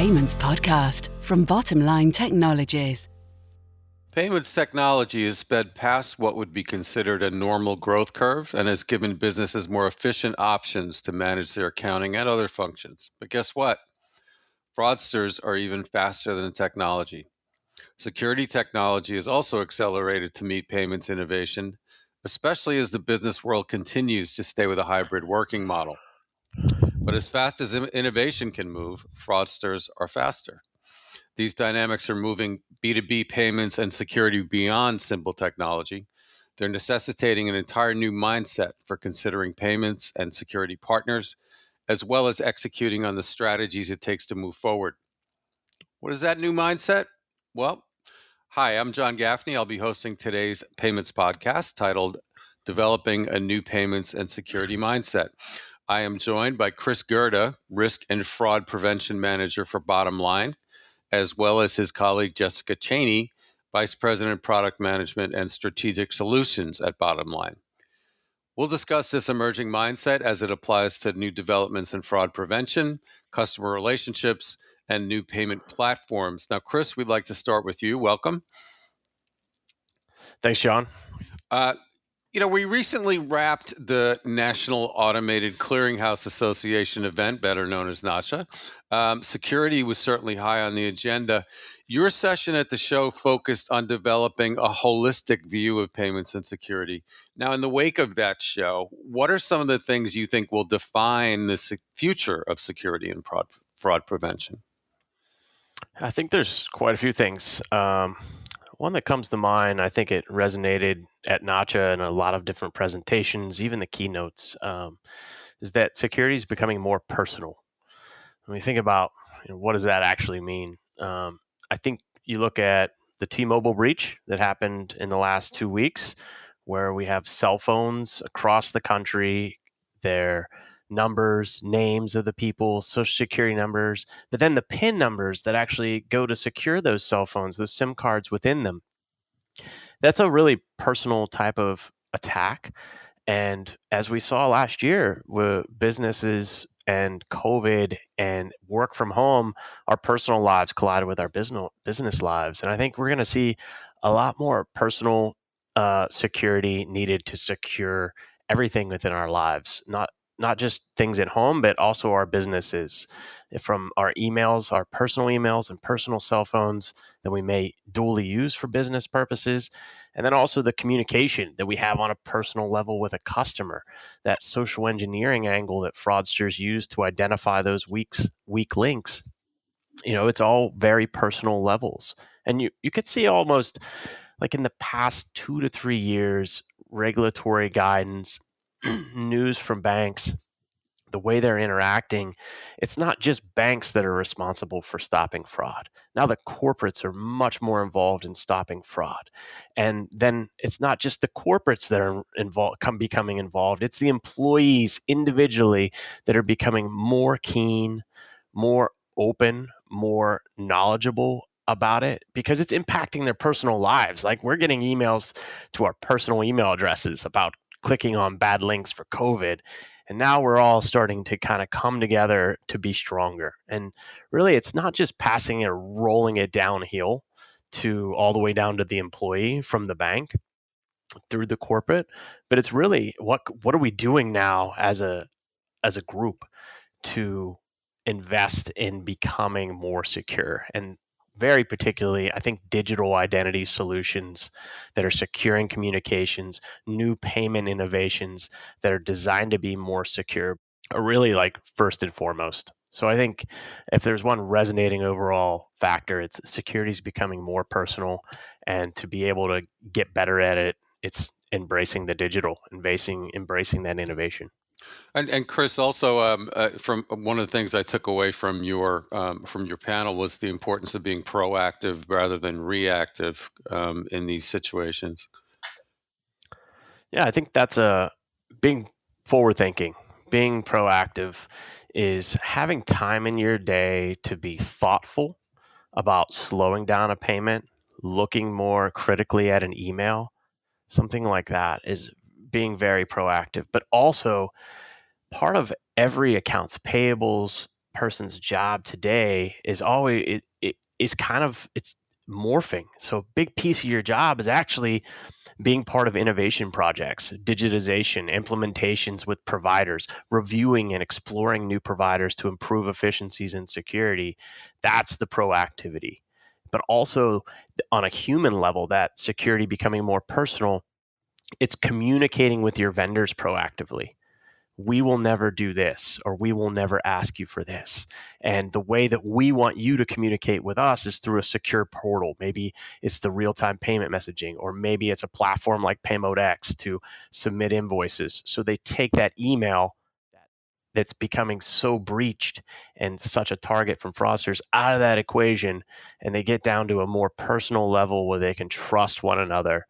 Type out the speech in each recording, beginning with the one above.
Payments Podcast from Bottomline Technologies. Payments technology has sped past what would be considered a normal growth curve and has given businesses more efficient options to manage their accounting and other functions. But guess what? Fraudsters are even faster than technology. Security technology has also accelerated to meet payments innovation, especially as the business world continues to stay with a hybrid working model. But as fast as innovation can move, fraudsters are faster. These dynamics are moving B2B payments and security beyond simple technology. They're necessitating an entire new mindset for considering payments and security partners, as well as executing on the strategies it takes to move forward. What is that new mindset? Well, hi, I'm John Gaffney. I'll be hosting today's payments podcast titled Developing a New Payments and Security Mindset. I am joined by Chris Gerda, Risk and Fraud Prevention Manager for Bottomline, as well as his colleague Jessica Cheney, Vice President, Product Management and Strategic Solutions at Bottomline. We'll discuss this emerging mindset as it applies to new developments in fraud prevention, customer relationships, and new payment platforms. Now, Chris, we'd like to start with you. Welcome. Thanks, John. We recently wrapped the National Automated Clearinghouse Association event, better known as NACHA. Security was certainly high on the agenda. Your session at the show focused on developing a holistic view of payments and security. Now, in the wake of that show, what are some of the things you think will define the future of security and fraud prevention? I think there's quite a few things. One that comes to mind, I think it resonated at NACHA and a lot of different presentations, even the keynotes, is that security is becoming more personal. When we think about what does that actually mean, I think you look at the T-Mobile breach that happened in the last 2 weeks, where we have cell phones across the country, their numbers, names of the people, social security numbers, but then the PIN numbers that actually go to secure those cell phones, those SIM cards within them. That's a really personal type of attack. And as we saw last year with businesses and COVID and work from home, our personal lives collided with our business lives. And I think we're going to see a lot more personal security needed to secure everything within our lives, not just things at home, but also our businesses, from our emails, our personal emails and personal cell phones that we may dually use for business purposes. And then also the communication that we have on a personal level with a customer, that social engineering angle that fraudsters use to identify those weak links. It's all very personal levels. And you could see almost like in the past 2 to 3 years, regulatory guidance, news from banks, the way they're interacting, it's not just banks that are responsible for stopping fraud. Now the corporates are much more involved in stopping fraud. And then it's not just the corporates that are becoming involved. It's the employees individually that are becoming more keen, more open, more knowledgeable about it, because it's impacting their personal lives. Like, we're getting emails to our personal email addresses about clicking on bad links for COVID. And now we're all starting to kind of come together to be stronger. And really, it's not just passing it or rolling it downhill to all the way down to the employee from the bank through the corporate, but it's really what are we doing now as a group to invest in becoming more secure. And very particularly, I think digital identity solutions that are securing communications, new payment innovations that are designed to be more secure are really like first and foremost. So I think if there's one resonating overall factor, it's security is becoming more personal, and to be able to get better at it, it's embracing the digital, embracing that innovation. And Chris, also from one of the things I took away from your panel was the importance of being proactive rather than reactive in these situations. Yeah, I think that's being forward thinking. Being proactive is having time in your day to be thoughtful about slowing down a payment, looking more critically at an email. Something like that is being very proactive, but also part of every accounts payables person's job today is always it is kind of it's morphing. So a big piece of your job is actually being part of innovation projects, digitization, implementations with providers, reviewing and exploring new providers to improve efficiencies and security. That's the proactivity. But also on a human level, that security becoming more personal, it's communicating with your vendors proactively. We will never do this, or we will never ask you for this. And the way that we want you to communicate with us is through a secure portal. Maybe it's the real-time payment messaging, or maybe it's a platform like PayModeX to submit invoices. So they take that email that's becoming so breached and such a target from fraudsters out of that equation, and they get down to a more personal level where they can trust one another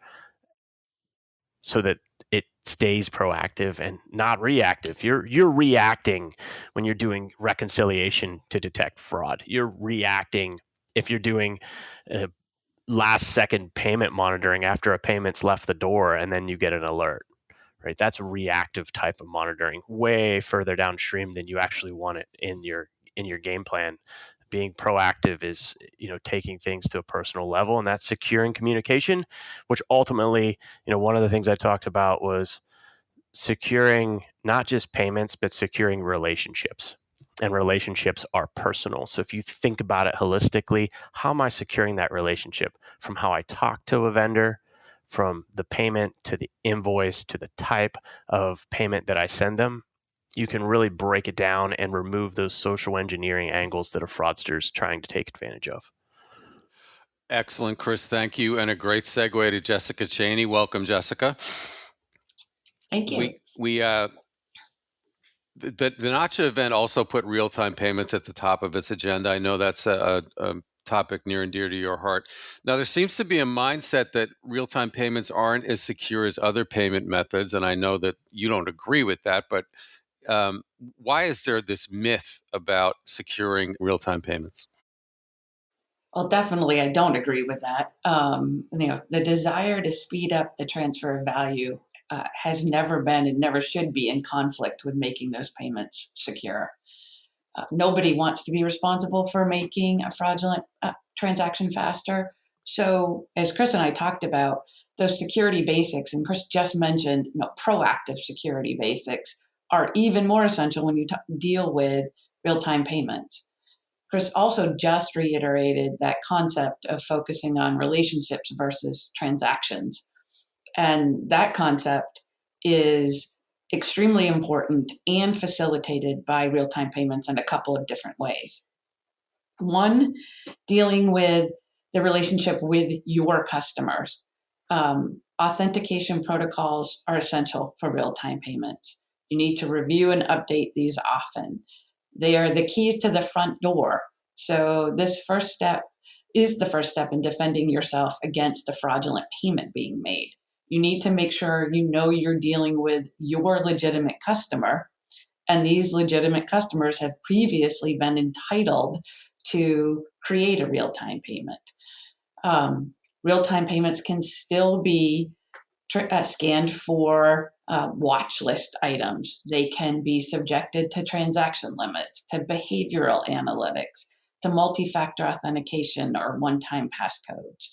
so that it stays proactive and not reactive. You're reacting when you're doing reconciliation to detect fraud. You're reacting if you're doing last second payment monitoring after a payment's left the door and then you get an alert. Right? That's a reactive type of monitoring, way further downstream than you actually want it in your game plan. Being proactive is, taking things to a personal level, and that's securing communication, which ultimately, one of the things I talked about was securing not just payments, but securing relationships. And relationships are personal. So if you think about it holistically, how am I securing that relationship? From how I talk to a vendor, from the payment to the invoice to the type of payment that I send them, you can really break it down and remove those social engineering angles that a fraudster's trying to take advantage of. Excellent, Chris. Thank you. And a great segue to Jessica Cheney. Welcome, Jessica. Thank you. The NACHA event also put real-time payments at the top of its agenda. I know that's a topic near and dear to your heart. Now, there seems to be a mindset that real-time payments aren't as secure as other payment methods, and I know that you don't agree with that, but why is there this myth about securing real-time payments? Well, definitely, I don't agree with that. The desire to speed up the transfer of value has never been and never should be in conflict with making those payments secure. Nobody wants to be responsible for making a fraudulent transaction faster. So, as Chris and I talked about, those security basics, and Chris just mentioned, proactive security basics are even more essential when you deal with real-time payments. Chris also just reiterated that concept of focusing on relationships versus transactions. And that concept is extremely important and facilitated by real-time payments in a couple of different ways. One, dealing with the relationship with your customers. Authentication protocols are essential for real-time payments. You need to review and update these often. They are the keys to the front door. So this first step is the first step in defending yourself against a fraudulent payment being made. You need to make sure you're dealing with your legitimate customer, and these legitimate customers have previously been entitled to create a real-time payment. Real-time payments can still be scanned for watch list items. They can be subjected to transaction limits, to behavioral analytics, to multi-factor authentication or one-time passcodes.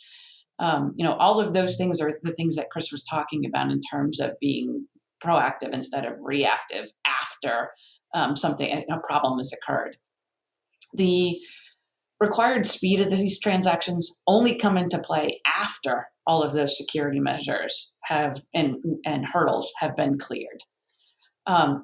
All of those things are the things that Chris was talking about in terms of being proactive instead of reactive after a problem has occurred. The required speed of these transactions only come into play after all of those security measures and hurdles have been cleared.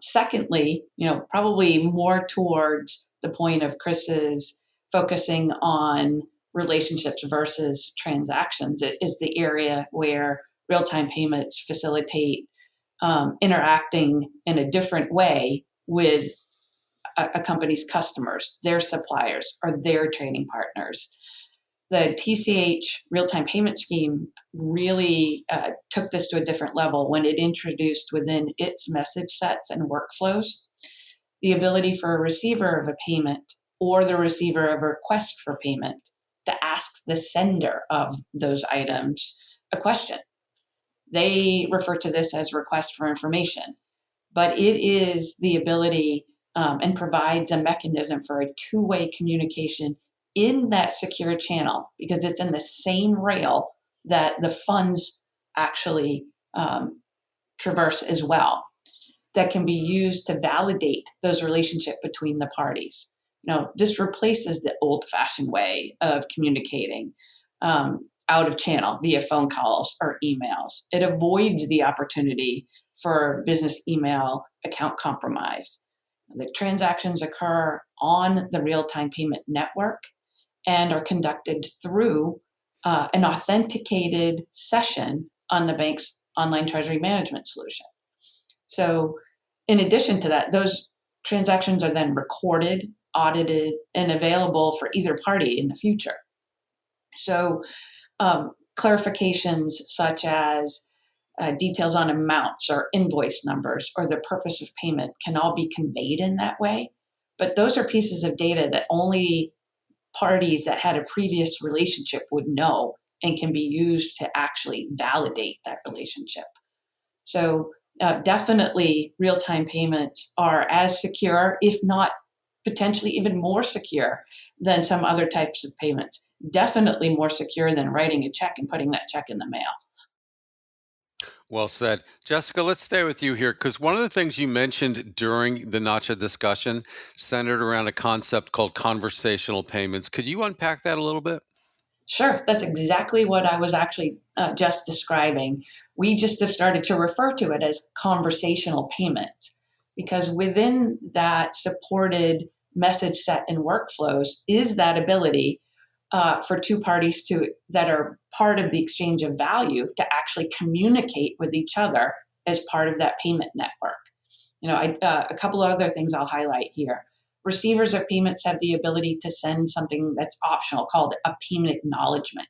Secondly, probably more towards the point of Chris's focusing on relationships versus transactions, it is the area where real-time payments facilitate interacting in a different way with a company's customers, their suppliers, or their trading partners. The TCH real-time payment scheme really took this to a different level when it introduced within its message sets and workflows the ability for a receiver of a payment or the receiver of a request for payment to ask the sender of those items a question. They refer to this as request for information, but it is the ability and provides a mechanism for a two-way communication in that secure channel, because it's in the same rail that the funds actually traverse as well, that can be used to validate those relationships between the parties. This replaces the old-fashioned way of communicating out of channel via phone calls or emails. It avoids the opportunity for business email account compromise. The transactions occur on the real-time payment network and are conducted through an authenticated session on the bank's online treasury management solution. So in addition to that, those transactions are then recorded, audited, and available for either party in the future. So clarifications such as details on amounts or invoice numbers or the purpose of payment can all be conveyed in that way. But those are pieces of data that only parties that had a previous relationship would know and can be used to actually validate that relationship. So definitely real-time payments are as secure, if not potentially even more secure than some other types of payments. Definitely more secure than writing a check and putting that check in the mail. Well said. Jessica, let's stay with you here because one of the things you mentioned during the NACHA discussion centered around a concept called conversational payments. Could you unpack that a little bit? Sure, that's exactly what I was actually just describing. We just have started to refer to it as conversational payments because within that supported message set and workflows is that ability for two parties that are part of the exchange of value to actually communicate with each other as part of that payment network. A couple of other things I'll highlight here. Receivers of payments have the ability to send something that's optional called a payment acknowledgement.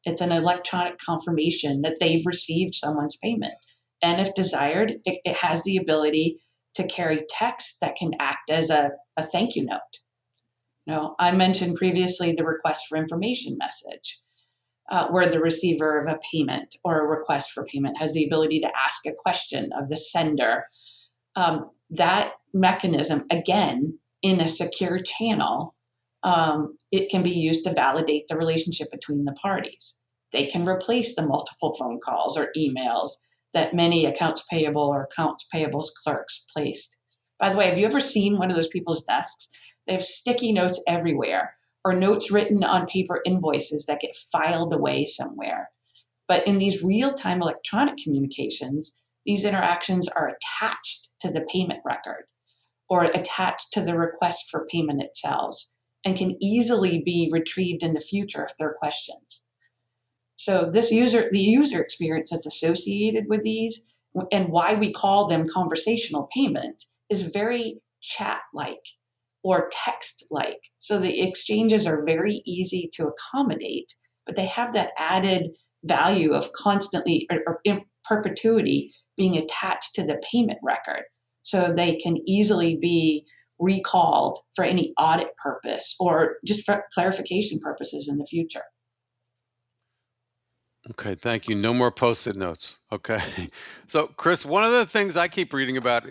It's an electronic confirmation that they've received someone's payment. And if desired, it has the ability to carry text that can act as a thank you note. I mentioned previously the request for information message, where the receiver of a payment or a request for payment has the ability to ask a question of the sender. That mechanism, again, in a secure channel, it can be used to validate the relationship between the parties. They can replace the multiple phone calls or emails that many accounts payable or accounts payables clerks placed. By the way, have you ever seen one of those people's desks? They have sticky notes everywhere or notes written on paper invoices that get filed away somewhere. But in these real-time electronic communications, these interactions are attached to the payment record or attached to the request for payment itself and can easily be retrieved in the future if there are questions. So the user experience that's associated with these and why we call them conversational payments is very chat-like or text-like. So the exchanges are very easy to accommodate, but they have that added value of constantly or in perpetuity being attached to the payment record. So they can easily be recalled for any audit purpose or just for clarification purposes in the future. Okay, thank you. No more post-it notes. Okay. So, Chris, one of the things I keep reading about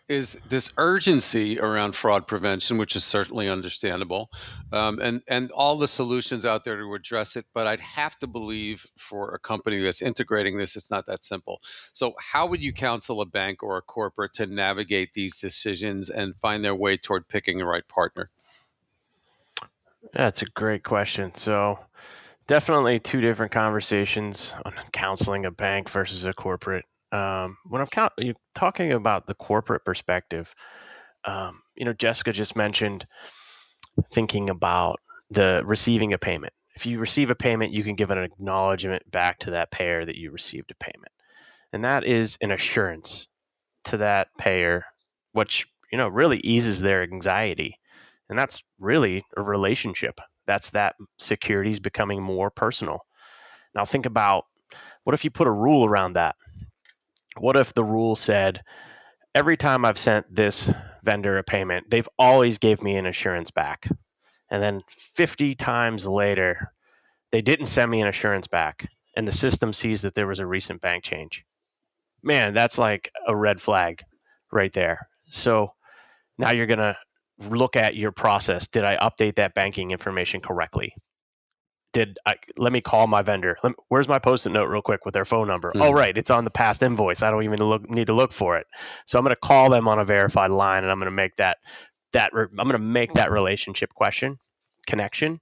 is this urgency around fraud prevention, which is certainly understandable, and all the solutions out there to address it. But I'd have to believe for a company that's integrating this, it's not that simple. So how would you counsel a bank or a corporate to navigate these decisions and find their way toward picking the right partner? That's a great question. So definitely two different conversations on counseling a bank versus a corporate. When you're talking about the corporate perspective, Jessica just mentioned thinking about the receiving a payment. If you receive a payment, you can give an acknowledgement back to that payer that you received a payment. And that is an assurance to that payer, which, really eases their anxiety. And that's really a relationship. That's that security is becoming more personal. Now think about, what if you put a rule around that? What if the rule said, every time I've sent this vendor a payment, they've always gave me an assurance back. And then 50 times later, they didn't send me an assurance back. And the system sees that there was a recent bank change. Man, that's like a red flag right there. So Now you're going to look at your process. Did I update that banking information correctly? Let me call my vendor. Where's my Post-it note real quick with their phone number? Oh, right. It's on the past invoice. I don't even need to look for it. So I'm going to call them on a verified line, and I'm going to make that relationship connection.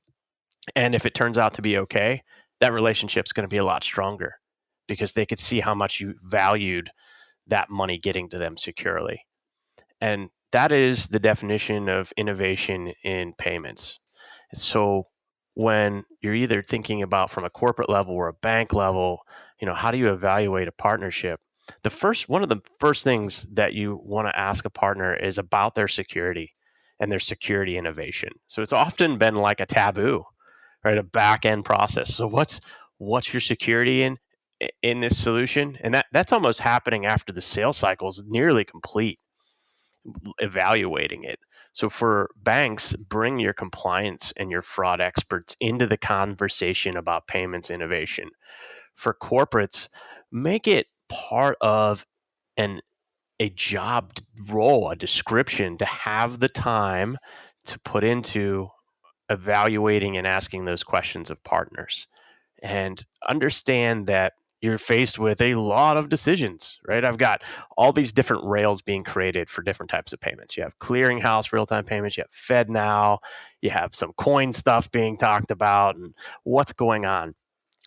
And if it turns out to be okay, that relationship's going to be a lot stronger because they could see how much you valued that money getting to them securely. And that is the definition of innovation in payments. So when you're either thinking about from a corporate level or a bank level, how do you evaluate a partnership? One of the first things that you want to ask a partner is about their security and their security innovation. So it's often been like a taboo, right? A back end process. So what's your security in this solution? And that's almost happening after the sales cycle is nearly complete, evaluating it. So for banks, bring your compliance and your fraud experts into the conversation about payments innovation. For corporates, make it part of a job role, a description to have the time to put into evaluating and asking those questions of partners, and understand that you're faced with a lot of decisions, right? I've got all these different rails being created for different types of payments. You have clearinghouse real-time payments, you have Fed now, you have some coin stuff being talked about, and what's going on.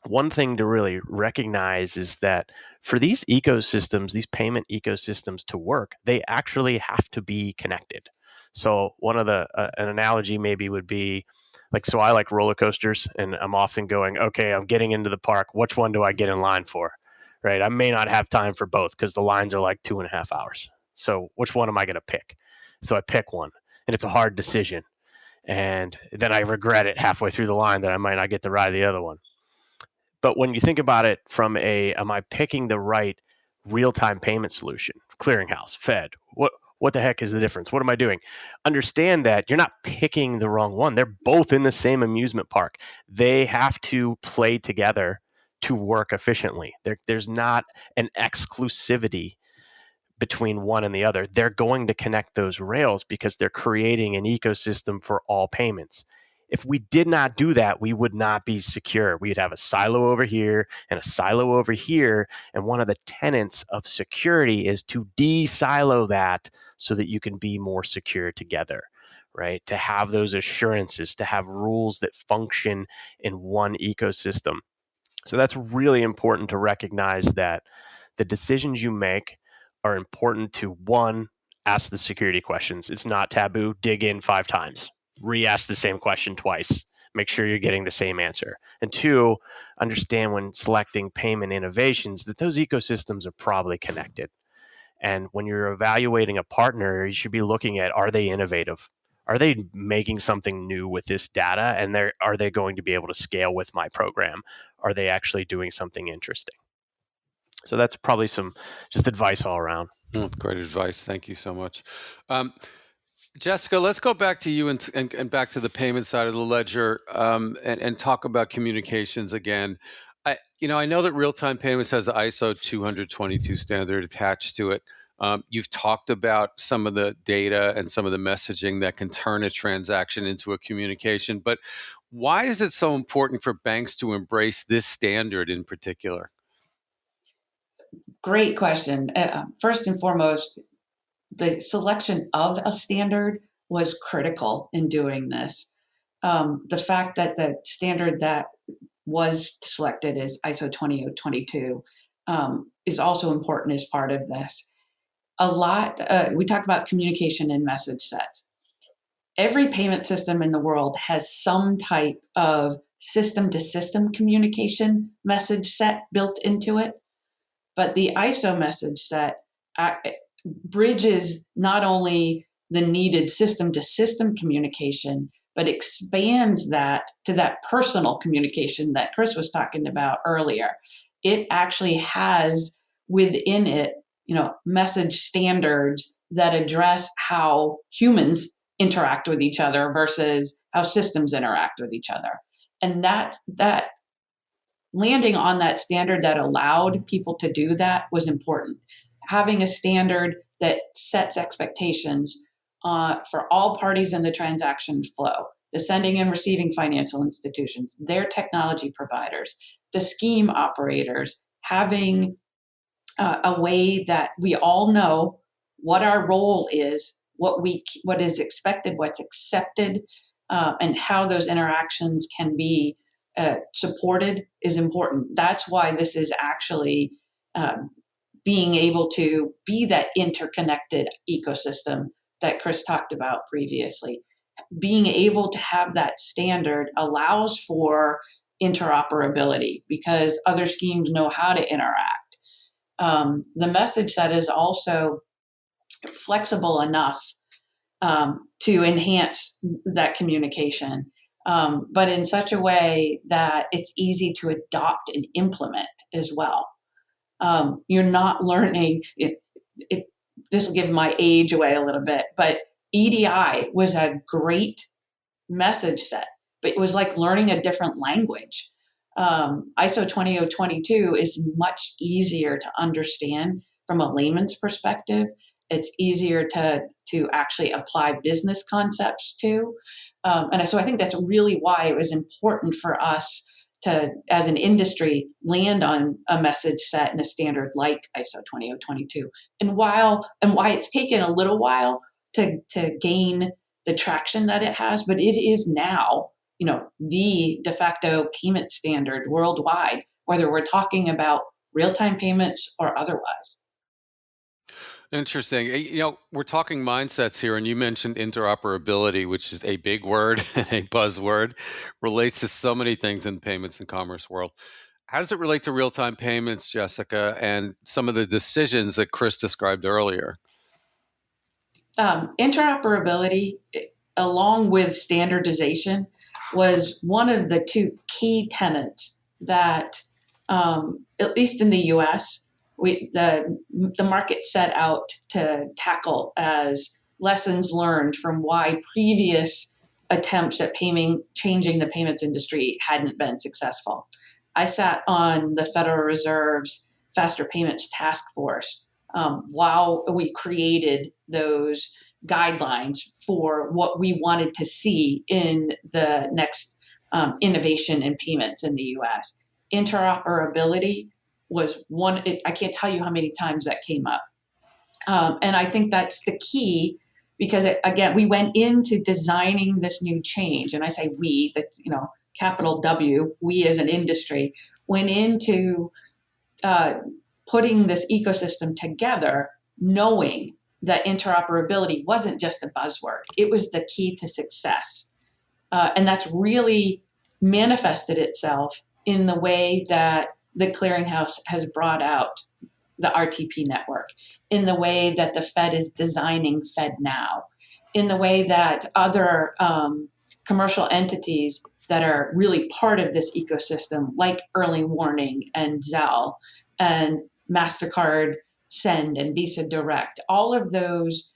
One thing to really recognize is that for these ecosystems, these payment ecosystems to work, they actually have to be connected. So one of an analogy maybe would be so I like roller coasters, and I'm often going, okay, I'm getting into the park. Which one do I get in line for? Right? I may not have time for both because the lines are like 2.5 hours. So which one am I going to pick? So I pick one, and it's a hard decision. And then I regret it halfway through the line that I might not get to ride the other one. But when you think about it from am I picking the right real-time payment solution? Clearinghouse, Fed, what the heck is the difference? What am I doing? Understand that you're not picking the wrong one. They're both in the same amusement park. They have to play together to work efficiently. There's not an exclusivity between one and the other. They're going to connect those rails because they're creating an ecosystem for all payments. If we did not do that, we would not be secure. We'd have a silo over here and a silo over here. And one of the tenets of security is to de-silo that so that you can be more secure together, right? To have those assurances, to have rules that function in one ecosystem. So that's really important to recognize that the decisions you make are important to, one, ask the security questions. It's not taboo. Dig in 5 times. Re-ask the same question twice. Make sure you're getting the same answer. And 2, understand when selecting payment innovations that those ecosystems are probably connected. And when you're evaluating a partner, you should be looking at, are they innovative? Are they making something new with this data? And are they going to be able to scale with my program? Are they actually doing something interesting? So that's probably some just advice all around. Great advice. Thank you so much. Jessica, let's go back to you and back to the payment side of the ledger, and talk about communications again. I know that real-time payments has the ISO 20022 standard attached to it. You've talked about some of the data and some of the messaging that can turn a transaction into a communication, but why is it so important for banks to embrace this standard in particular? Great question. First and foremost, the selection of a standard was critical in doing this. The fact that the standard that was selected is ISO 20022 is also important as part of this. We talk about communication and message sets. Every payment system in the world has some type of system-to-system communication message set built into it. But the ISO message set bridges not only the needed system-to-system communication, but expands that to that personal communication that Chris was talking about earlier. It actually has within it, message standards that address how humans interact with each other versus how systems interact with each other. And that landing on that standard that allowed people to do that was important. Having a standard that sets expectations for all parties in the transaction flow, the sending and receiving financial institutions, their technology providers, the scheme operators, having a way that we all know what our role is, what is expected, what's accepted, and how those interactions can be supported is important. That's why this is actually being able to be that interconnected ecosystem that Chris talked about previously. Being able to have that standard allows for interoperability because other schemes know how to interact. The message set is also flexible enough to enhance that communication, but in such a way that it's easy to adopt and implement as well. You're not learning, this will give my age away a little bit, but EDI was a great message set, but it was like learning a different language. ISO 20022 is much easier to understand from a layman's perspective. It's easier to actually apply business concepts to. And so I think that's really why it was important for us to, as an industry, land on a message set and a standard like ISO 20022. And why it's taken a little while to gain the traction that it has, but it is now, the de facto payment standard worldwide, whether we're talking about real-time payments or otherwise. Interesting. We're talking mindsets here, and you mentioned interoperability, which is a big word and a buzzword, relates to so many things in payments and commerce world. How does it relate to real-time payments, Jessica, and some of the decisions that Chris described earlier? Interoperability, along with standardization, was one of the two key tenets that, at least in the U.S., the market set out to tackle as lessons learned from why previous attempts at changing the payments industry hadn't been successful. I sat on the Federal Reserve's Faster Payments Task Force while we created those guidelines for what we wanted to see in the next innovation in payments in the US. Interoperability was one, I can't tell you how many times that came up. And I think that's the key because, again, we went into designing this new change. And I say we, that's, capital W, we as an industry, went into putting this ecosystem together, knowing that interoperability wasn't just a buzzword, it was the key to success. And that's really manifested itself in the way that the clearinghouse has brought out the RTP network, in the way that the Fed is designing FedNow, in the way that other commercial entities that are really part of this ecosystem, like Early Warning and Zelle and MasterCard Send and Visa Direct, all of those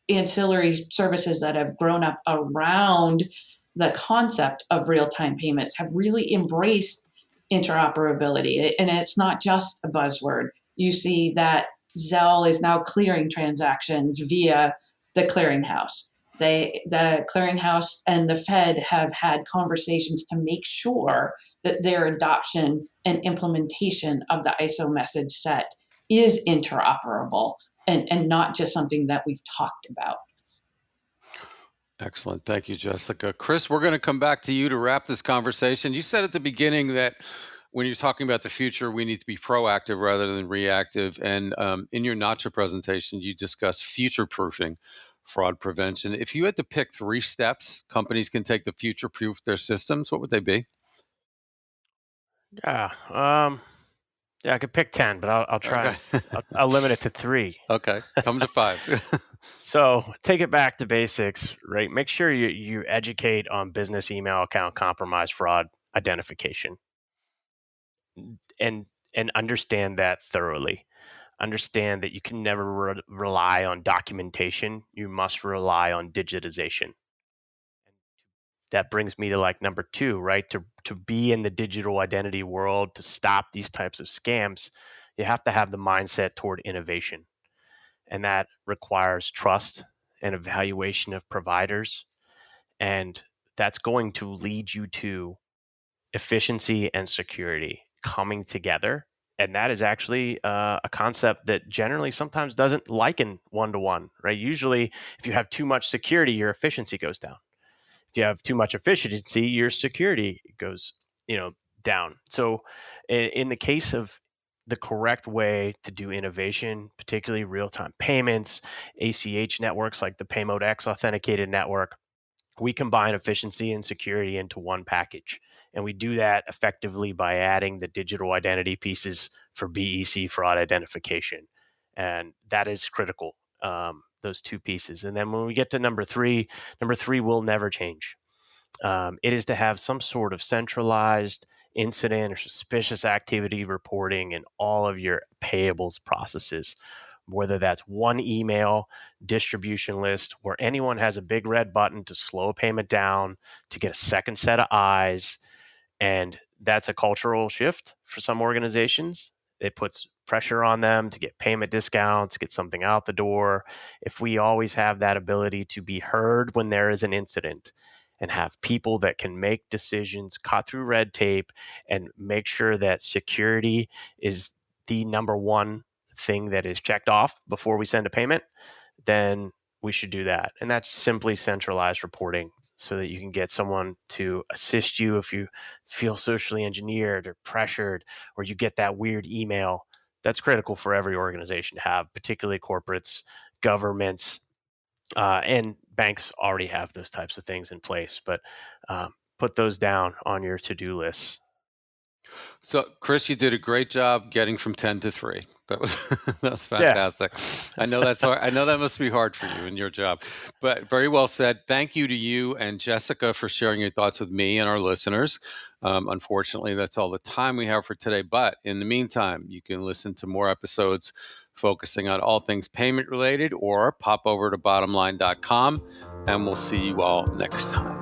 ancillary services that have grown up around the concept of real-time payments have really embraced interoperability. And it's not just a buzzword. You see that Zelle is now clearing transactions via the clearinghouse. The clearinghouse and the Fed have had conversations to make sure that their adoption and implementation of the ISO message set is interoperable and not just something that we've talked about. Excellent. Thank you, Jessica. Chris, we're going to come back to you to wrap this conversation. You said at the beginning that when you're talking about the future, we need to be proactive rather than reactive. And in your NACHA presentation, you discussed future-proofing fraud prevention. If you had to pick 3 steps companies can take to future-proof their systems, what would they be? Yeah, I could pick 10, but I'll try. Okay. I'll limit it to 3. Okay, come to 5. So take it back to basics, right? Make sure you educate on business email account compromise fraud identification, and understand that thoroughly. Understand that you can never rely on documentation. You must rely on digitization. That brings me to like number 2, right? To be in the digital identity world, to stop these types of scams, you have to have the mindset toward innovation. And that requires trust and evaluation of providers. And that's going to lead you to efficiency and security coming together. And that is actually a concept that generally sometimes doesn't liken one-to-one, right? Usually, if you have too much security, your efficiency goes down. If you have too much efficiency, your security goes, down. So in the case of the correct way to do innovation, particularly real-time payments, ACH networks like the Paymode X authenticated network, we combine efficiency and security into one package. And we do that effectively by adding the digital identity pieces for BEC fraud identification. And that is critical, those two pieces. And then when we get to number three will never change. It is to have some sort of centralized incident or suspicious activity reporting in all of your payables processes, whether that's one email distribution list where anyone has a big red button to slow a payment down, to get a second set of eyes. And that's a cultural shift for some organizations. It puts pressure on them to get payment discounts, get something out the door. If we always have that ability to be heard when there is an incident and have people that can make decisions, cut through red tape, and make sure that security is the number one thing that is checked off before we send a payment, then we should do that. And that's simply centralized reporting so that you can get someone to assist you if you feel socially engineered or pressured, or you get that weird email. That's critical for every organization to have, particularly corporates, governments, and banks already have those types of things in place. But put those down on your to-do list. So, Chris, you did a great job getting from 10 to 3. That was fantastic. Yeah. I know that's hard. I know that must be hard for you in your job, but very well said. Thank you to you and Jessica for sharing your thoughts with me and our listeners. Unfortunately, that's all the time we have for today. But in the meantime, you can listen to more episodes focusing on all things payment related, or pop over to bottomline.com, and we'll see you all next time.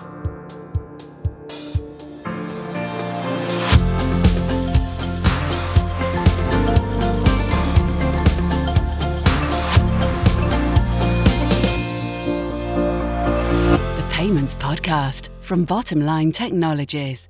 Payments Podcast from Bottom Line Technologies.